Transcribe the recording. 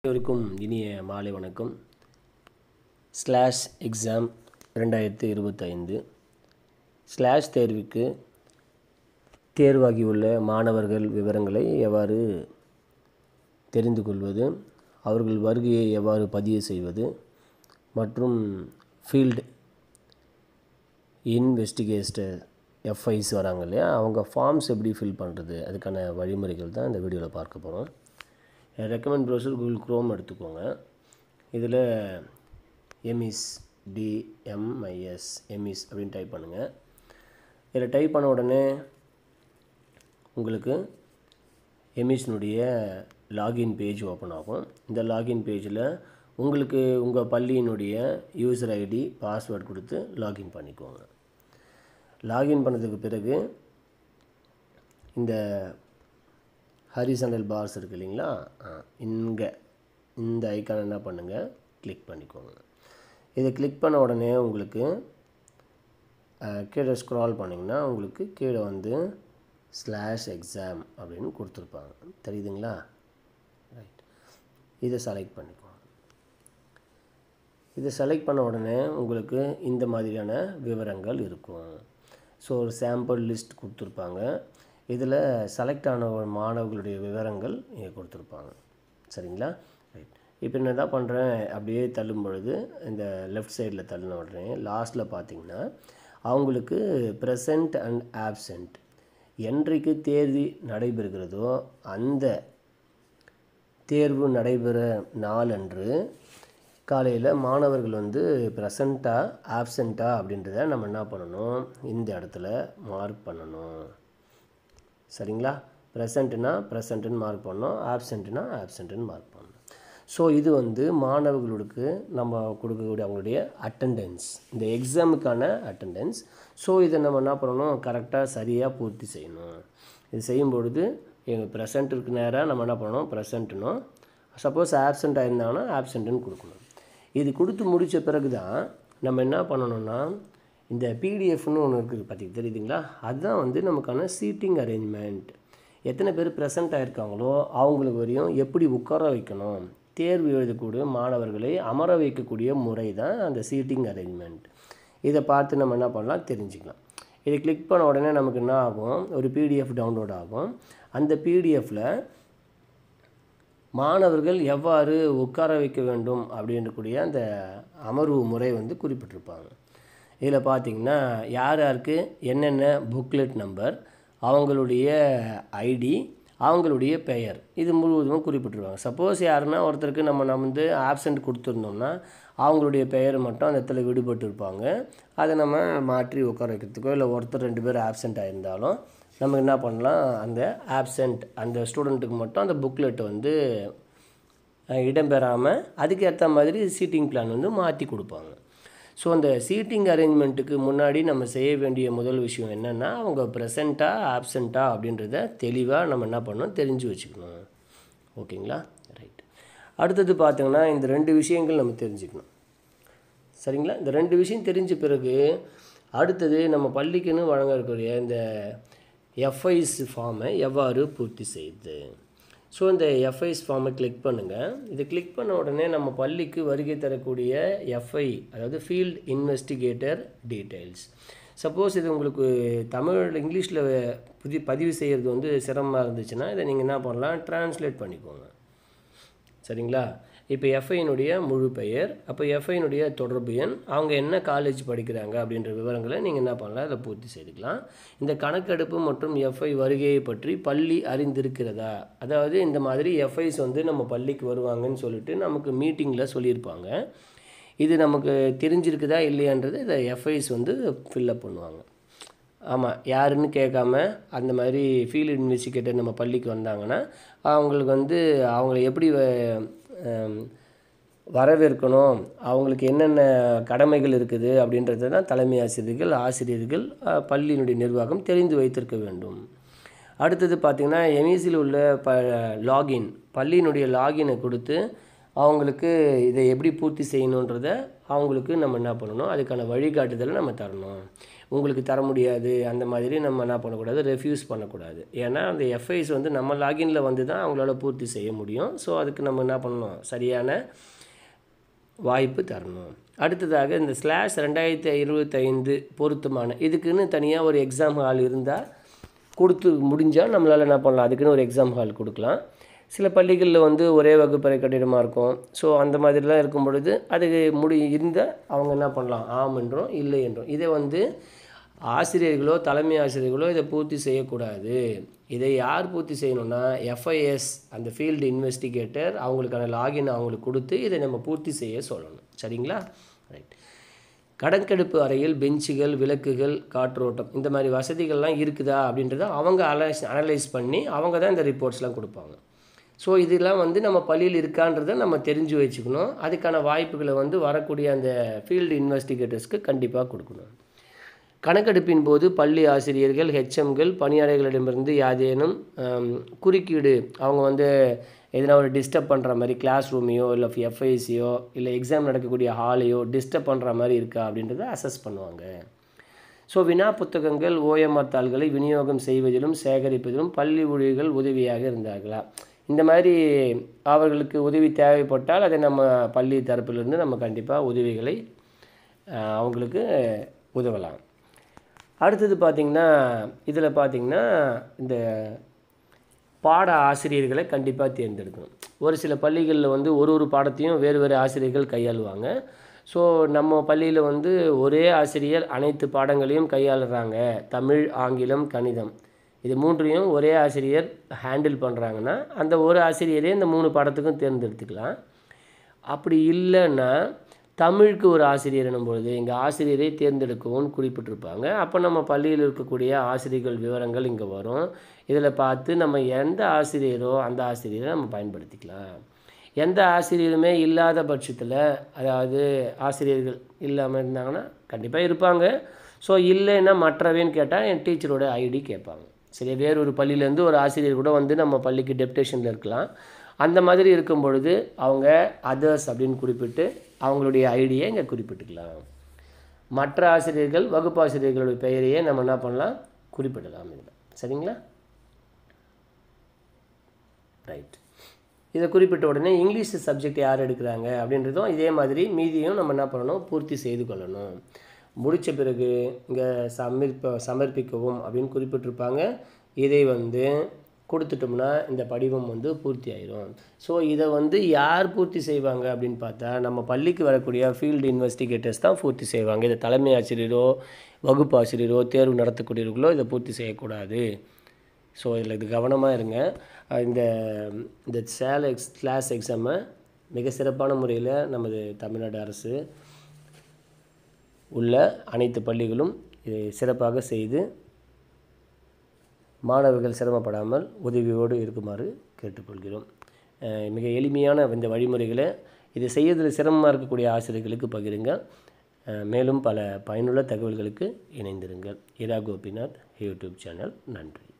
அனைவருக்கும் இனிய மாலை வணக்கம். ஸ்லாஷ் எக்ஸாம் 2025 ஸ்லாஷ் தேர்வுக்கு தேர்வாகியுள்ள மாணவர்கள் விவரங்களை எவ்வாறு தெரிந்து கொள்வது, அவர்கள் வருகையை எவ்வாறு பதிவு செய்வது மற்றும் ஃபீல்டு இன்வெஸ்டிகேட்டர் எஃப்ஐஸ் வராங்க இல்லையா, அவங்க ஃபார்ம்ஸ் எப்படி ஃபில் பண்ணுறது, அதுக்கான வழிமுறைகள் தான் இந்த வீடியோவில் பார்க்க போகிறோம். ரெக்கமெண்ட் ப்ரௌசர் கூகுள் க்ரோம் எடுத்துக்கோங்க. இதில் எம்இஸ் டிஎம்ஐஎஸ் எம்இஸ் அப்படின்னு டைப் பண்ணுங்கள். இதில் டைப் பண்ண உடனே உங்களுக்கு எம்இஸ்னுடைய லாகின் பேஜ் ஓப்பன் ஆகும். இந்த லாகின் பேஜில் உங்களுக்கு உங்கள் பள்ளியினுடைய யூசர் ஐடி பாஸ்வேர்டு கொடுத்து லாகின் பண்ணிக்கோங்க. லாகின் பண்ணதுக்கு பிறகு இந்த ஹரிசாண்டல் பார்ஸ் இருக்குது இல்லைங்களா, இங்கே இந்த ஐக்கான் என்ன பண்ணுங்கள், கிளிக் பண்ணிக்கோங்க. இதை கிளிக் பண்ண உடனே உங்களுக்கு கீழே ஸ்க்ரால் பண்ணிங்கன்னா உங்களுக்கு கீழே வந்து ஸ்லாஷ் எக்ஸாம் அப்படின்னு கொடுத்துருப்பாங்க, தெரியுதுங்களா? ரைட், இதை செலக்ட் பண்ணிக்கோங்க. இதை செலக்ட் பண்ண உடனே உங்களுக்கு இந்த மாதிரியான விவரங்கள் இருக்கும். ஸோ ஒரு சாம்பிள் லிஸ்ட் கொடுத்துருப்பாங்க. இதில் செலக்ட் ஆன மாணவர்களுடைய விவரங்கள் இங்கே கொடுத்துருப்பாங்க, சரிங்களா? ரைட், இப்போ நான் என்ன பண்ணுறேன், அப்படியே தள்ளும் பொழுது இந்த லெஃப்ட் சைடில் தள்ளின உடனே லாஸ்ட்டில் பார்த்தீங்கன்னா அவங்களுக்கு ப்ரெசண்ட் அண்ட் ஆப்சண்ட் என்றைக்கு தேர்வு நடைபெறுகிறதோ அந்த தேர்வு நடைபெற நாளன்று காலையில் மாணவர்கள் வந்து ப்ரெசண்ட்டா ஆப்சண்ட்டா அப்படின்றத நம்ம என்ன பண்ணணும், இந்த இடத்துல மார்க் பண்ணணும், சரிங்களா? ப்ரெசண்ட்னா ப்ரெசண்ட்டுன்னு மார்க் பண்ணணும், ஆப்சண்ட்னா ஆப்சண்ட்டுன்னு மார்க் பண்ணணும். ஸோ இது வந்து மாணவர்களுக்கு நம்ம கொடுக்கக்கூடிய அவங்களுடைய அட்டெண்டன்ஸ், இந்த எக்ஸாமுக்கான அட்டெண்டன்ஸ். ஸோ இதை நம்ம என்ன பண்ணணும், கரெக்டாக சரியாக பூர்த்தி செய்யணும். இது செய்யும் பொழுது எங்கள் ப்ரெசண்ட்டுக்கு நேராக நம்ம என்ன பண்ணணும், ப்ரெசண்ட்டுனும், சப்போஸ் ஆப்சண்ட் ஆயிருந்தாங்கன்னா ஆப்சண்ட்டுன்னு கொடுக்கணும். இது கொடுத்து முடித்த பிறகு தான் நம்ம என்ன பண்ணணும்னா, இந்த பிடிஎஃப்னு ஒன்று இருக்குது பார்த்திங்க, தெரியுதுங்களா? அதுதான் வந்து நமக்கான சீட்டிங் அரேஞ்ச்மெண்ட். எத்தனை பேர் ப்ரெசென்ட் ஆகிருக்காங்களோ அவங்களுக்கு வரையும் எப்படி உட்கார வைக்கணும், தேர்வு எழுதக்கூடிய மாணவர்களை அமர வைக்கக்கூடிய முறை தான் அந்த சீட்டிங் அரேஞ்ச்மெண்ட். இதை பார்த்து நம்ம என்ன பண்ணலாம், தெரிஞ்சுக்கலாம். இதை கிளிக் பண்ண உடனே நமக்கு என்ன ஆகும், ஒரு பிடிஎஃப் டவுன்லோட் ஆகும். அந்த பிடிஎஃப்பில் மாணவர்கள் எவ்வாறு உட்கார வைக்க வேண்டும் அப்படின்றக்கூடிய அந்த அமர்வு முறை வந்து குறிப்பிட்டிருப்பாங்க. இதில் பார்த்திங்கன்னா யார் யாருக்கு என்னென்ன புக்லெட் நம்பர், அவங்களுடைய ஐடி, அவங்களுடைய பெயர், இது முழுவதும் குறிப்பிட்டிருவாங்க. சப்போஸ் யாருன்னா ஒருத்தருக்கு நம்ம வந்து ஆப்சண்ட் கொடுத்துருந்தோம்னா அவங்களுடைய பெயர் மட்டும் அந்த இடத்துல விடுபட்டு இருப்பாங்க. அதை நம்ம மாற்றி உட்கார வைக்கிறதுக்கோ, இல்லை ஒருத்தர் 2 பேர் ஆப்சண்ட் ஆகியிருந்தாலும் நம்ம என்ன பண்ணலாம், அந்த ஆப்சண்ட் அந்த ஸ்டூடெண்ட்டுக்கு மட்டும் அந்த புக்லெட்டை வந்து இடம்பெறாமல் அதுக்கேற்ற மாதிரி சீட்டிங் பிளான் வந்து மாற்றி கொடுப்பாங்க. ஸோ அந்த சீட்டிங் அரேஞ்ச்மெண்ட்டுக்கு முன்னாடி நம்ம செய்ய வேண்டிய முதல் விஷயம் என்னென்னா, அவங்க ப்ரெசண்ட்டா ஆப்சண்ட்டா அப்படின்றத தெளிவாக நம்ம என்ன பண்ணணும், தெரிஞ்சு வச்சுக்கணும். ஓகேங்களா? ரைட். அடுத்தது பார்த்திங்கன்னா இந்த 2 விஷயங்கள் நம்ம தெரிஞ்சுக்கணும், சரிங்களா? இந்த 2 விஷயம் தெரிஞ்ச பிறகு அடுத்தது நம்ம பள்ளிக்குன்னு வழங்க இருக்கக்கூடிய இந்த எஃப்ஐஸ் ஃபார்மை எவ்வாறு பூர்த்தி செய்யுது. ஸோ இந்த எஃப்ஐஸ் ஃபார்மை கிளிக் பண்ணுங்கள். இது கிளிக் பண்ண உடனே நம்ம பள்ளிக்கு வருகை தரக்கூடிய எஃப்ஐ, அதாவது ஃபீல்டு இன்வெஸ்டிகேட்டர் டீட்டெயில்ஸ். சப்போஸ் இது உங்களுக்கு இங்கிலீஷில் பதிவு செய்கிறது வந்து சிரமமாக இருந்துச்சுன்னா இதை நீங்கள் என்ன பண்ணலாம், ட்ரான்ஸ்லேட் பண்ணிக்கோங்க, சரிங்களா? இப்போ எஃப்ஐனுடைய முழு பெயர், அப்போ எஃப்ஐனுடைய தொடர்பு எண், அவங்க என்ன காலேஜ் படிக்கிறாங்க அப்படின்ற விவரங்களை நீங்கள் என்ன பண்ணலாம், அதை பூர்த்தி செய்துக்கலாம். இந்த கணக்கெடுப்பு மற்றும் எஃப்ஐ வருகையை பற்றி பள்ளி அறிந்திருக்கிறதா, அதாவது இந்த மாதிரி எஃப்ஐஸ் வந்து நம்ம பள்ளிக்கு வருவாங்கன்னு சொல்லிட்டு நமக்கு மீட்டிங்கில் சொல்லியிருப்பாங்க. இது நமக்கு தெரிஞ்சிருக்குதா இல்லையான்றது இதை எஃப்ஐஸ் வந்து ஃபில்லப் பண்ணுவாங்க. ஆமாம், யாருன்னு கேட்காம அந்த மாதிரி ஃபீல்டு இன்வெஸ்டிகேட்டர் நம்ம பள்ளிக்கு வந்தாங்கன்னா அவங்களுக்கு வந்து அவங்கள எப்படி வரவேற்கணும், அவங்களுக்கு என்னென்ன கடமைகள் இருக்குது அப்படின்றத தான் தலைமை ஆசிரியர்கள் பள்ளியினுடைய நிர்வாகம் தெரிந்து வைத்திருக்க வேண்டும். அடுத்தது பார்த்திங்கன்னா எம்இசியில் உள்ள லாகின், பள்ளியினுடைய லாகினை கொடுத்து அவங்களுக்கு இதை எப்படி பூர்த்தி செய்யணுன்றதை அவங்களுக்கு நம்ம என்ன பண்ணணும், அதுக்கான வழிகாட்டுதலை நம்ம தரணும். உங்களுக்கு தர முடியாது அந்த மாதிரி நம்ம என்ன பண்ணக்கூடாது, ரெஃப்யூஸ் பண்ணக்கூடாது. ஏன்னா அந்த எஃப்ஐஸ் வந்து நம்ம லாகினில் வந்து தான் அவங்களால பூர்த்தி செய்ய முடியும். ஸோ அதுக்கு நம்ம என்ன பண்ணணும், சரியான வாய்ப்பு தரணும். அடுத்ததாக இந்த /2025 பொருத்தமான இதுக்குன்னு தனியாக ஒரு எக்ஸாம் ஹால் இருந்தால் கொடுத்து முடிஞ்சால் நம்மளால் என்ன பண்ணலாம், அதுக்குன்னு ஒரு எக்ஸாம் ஹால் கொடுக்கலாம். சில பள்ளிகளில் வந்து ஒரே வகுப்பறை கட்டிடமாக இருக்கும். ஸோ அந்த மாதிரிலாம் இருக்கும் பொழுது அதுக்கு இருந்தால் அவங்க என்ன பண்ணலாம், ஆம் என்றும் இல்லை என்றும். இதை வந்து ஆசிரியர்களோ தலைமை ஆசிரியர்களோ இதை பூர்த்தி செய்யக்கூடாது. இதை யார் பூர்த்தி செய்யணும்னா எஃப்ஐஎஸ், அந்த ஃபீல்டு இன்வெஸ்டிகேட்டர், அவங்களுக்கான லாகின் அவங்களுக்கு கொடுத்து இதை நம்ம பூர்த்தி செய்ய சொல்லணும். சரிங்களா? ரைட். கணக்கெடுப்பு அறையில் பெஞ்சுகள், விளக்குகள், காற்றோட்டம் இந்த மாதிரி வசதிகள்லாம் இருக்குதா அப்படின்றத அவங்க அனலைஸ் பண்ணி அவங்க தான் இந்த ரிப்போர்ட்ஸ்லாம் கொடுப்பாங்க. ஸோ இதெல்லாம் வந்து நம்ம பள்ளியில் இருக்கான்றதை நம்ம தெரிஞ்சு வச்சுக்கணும். அதுக்கான வாய்ப்புகளை வந்து வரக்கூடிய அந்த ஃபீல்டு இன்வெஸ்டிகேட்டர்ஸ்க்கு கண்டிப்பாக கொடுக்கணும். கணக்கெடுப்பின் போது பள்ளி ஆசிரியர்கள், ஹெச்எம்கள், பணியாளர்களிடமிருந்து யாதேனும் குறுக்கீடு, அவங்க வந்து எதனா ஒரு டிஸ்டர்ப் பண்ணுற மாதிரி கிளாஸ் ரூமையோ இல்லை எஃப்ஐசியோ இல்லை எக்ஸாம் நடக்கக்கூடிய ஹாலையோ டிஸ்டர்ப் பண்ணுற மாதிரி இருக்கா அப்படின்றத அசஸ் பண்ணுவாங்க. ஸோ வினா புத்தகங்கள், ஓஎம்ஆர் தாள்களை விநியோகம் செய்வதிலும் சேகரிப்பதிலும் பள்ளி ஊழியர்கள் உதவியாக இருந்தார்களா, இந்த மாதிரி அவர்களுக்கு உதவி தேவைப்பட்டால் அதை நம்ம பள்ளி தரப்பிலிருந்து நம்ம கண்டிப்பாக உதவிகளை அவங்களுக்கு உதவலாம். அடுத்தது பார்த்திங்கன்னா இதில் பார்த்திங்கன்னா இந்த பாட ஆசிரியர்களை கண்டிப்பாக தேர்ந்தெடுக்கணும். ஒரு சில பள்ளிகளில் வந்து ஒரு பாடத்தையும் வேறு வேறு ஆசிரியர்கள் கையாளுவாங்க. ஸோ நம்ம பள்ளியில் வந்து ஒரே ஆசிரியர் அனைத்து பாடங்களையும் கையாளுறாங்க. தமிழ், ஆங்கிலம், கணிதம் இது 3ஐயும் ஒரே ஆசிரியர் ஹேண்டில் பண்ணுறாங்கன்னா அந்த ஒரு ஆசிரியரே இந்த 3 பாடத்துக்கும் தேர்ந்தெடுத்துக்கலாம். அப்படி இல்லைன்னா தமிழுக்கு ஒரு ஆசிரியர் எனும்பொழுது இங்கே ஆசிரியரை தேர்ந்தெடுக்கவும் குறிப்பிட்டிருப்பாங்க. அப்போ நம்ம பள்ளியில் இருக்கக்கூடிய ஆசிரியர்கள் விவரங்கள் இங்கே வரும். இதில் பார்த்து நம்ம எந்த ஆசிரியரோ அந்த ஆசிரியரை நம்ம பயன்படுத்திக்கலாம். எந்த ஆசிரியருமே இல்லாத பட்சத்தில், அதாவது ஆசிரியர்கள் இல்லாமல் இருந்தாங்கன்னா கண்டிப்பாக இருப்பாங்க. ஸோ இல்லைன்னா மற்றவேன்னு கேட்டால் என் டீச்சரோட ஐடி கேட்பாங்க. சரி, வேறொரு பள்ளியிலேருந்து ஒரு ஆசிரியர் கூட வந்து நம்ம பள்ளிக்கு டெப்டேஷனில் இருக்கலாம். அந்த மாதிரி இருக்கும் பொழுது அவங்க அதர்ஸ் அப்படின்னு குறிப்பிட்டு அவங்களுடைய ஐடியை இங்கே குறிப்பிட்டுக்கலாம். மற்ற ஆசிரியர்கள், வகுப்பாசிரியர்களுடைய பெயரையே நம்ம என்ன பண்ணலாம், குறிப்பிடலாம். இல்லை சரிங்களா? ரைட். இதை குறிப்பிட்ட உடனே இங்கிலீஷ் சப்ஜெக்ட் யார் எடுக்கிறாங்க அப்படின்றதும் இதே மாதிரி மீதியும் நம்ம என்ன பண்ணணும், பூர்த்தி செய்து கொள்ளணும். முடித்த பிறகு இங்கே சமர்ப்பிக்கவும் அப்படின்னு குறிப்பிட்டிருப்பாங்க. இதை வந்து கொடுத்துட்டோம்னா இந்த படிவம் வந்து பூர்த்தி ஆயிடும். ஸோ இதை வந்து யார் பூர்த்தி செய்வாங்க அப்படின்னு பார்த்தா நம்ம பள்ளிக்கு வரக்கூடிய ஃபீல்டு இன்வெஸ்டிகேட்டர்ஸ் தான் பூர்த்தி செய்வாங்க. இதை தலைமை ஆசிரியரோ வகுப்பு ஆசிரியரோ தேர்வு நடத்தக்கூடியவர்களோ இதை பூர்த்தி செய்யக்கூடாது. ஸோ இதில் இது கவனமாக இருங்க. இந்த கிளாஸ் எக்ஸாமை மிக சிறப்பான முறையில் நமது தமிழ்நாடு அரசு உள்ள அனைத்து பள்ளிகளும் இதை சிறப்பாக செய்து மாணவர்கள் சிரமப்படாமல் உதவியோடு இருக்குமாறு கேட்டுக்கொள்கிறோம். மிக எளிமையான இந்த வழிமுறைகளை இதை செய்யறதில் சிரமமாக இருக்கக்கூடிய ஆசிரியர்களுக்கு பகிருங்க. மேலும் பல பயனுள்ள தகவல்களுக்கு இணைந்திருங்கள். இரா கோபிநாத் யூடியூப் சேனல். நன்றி.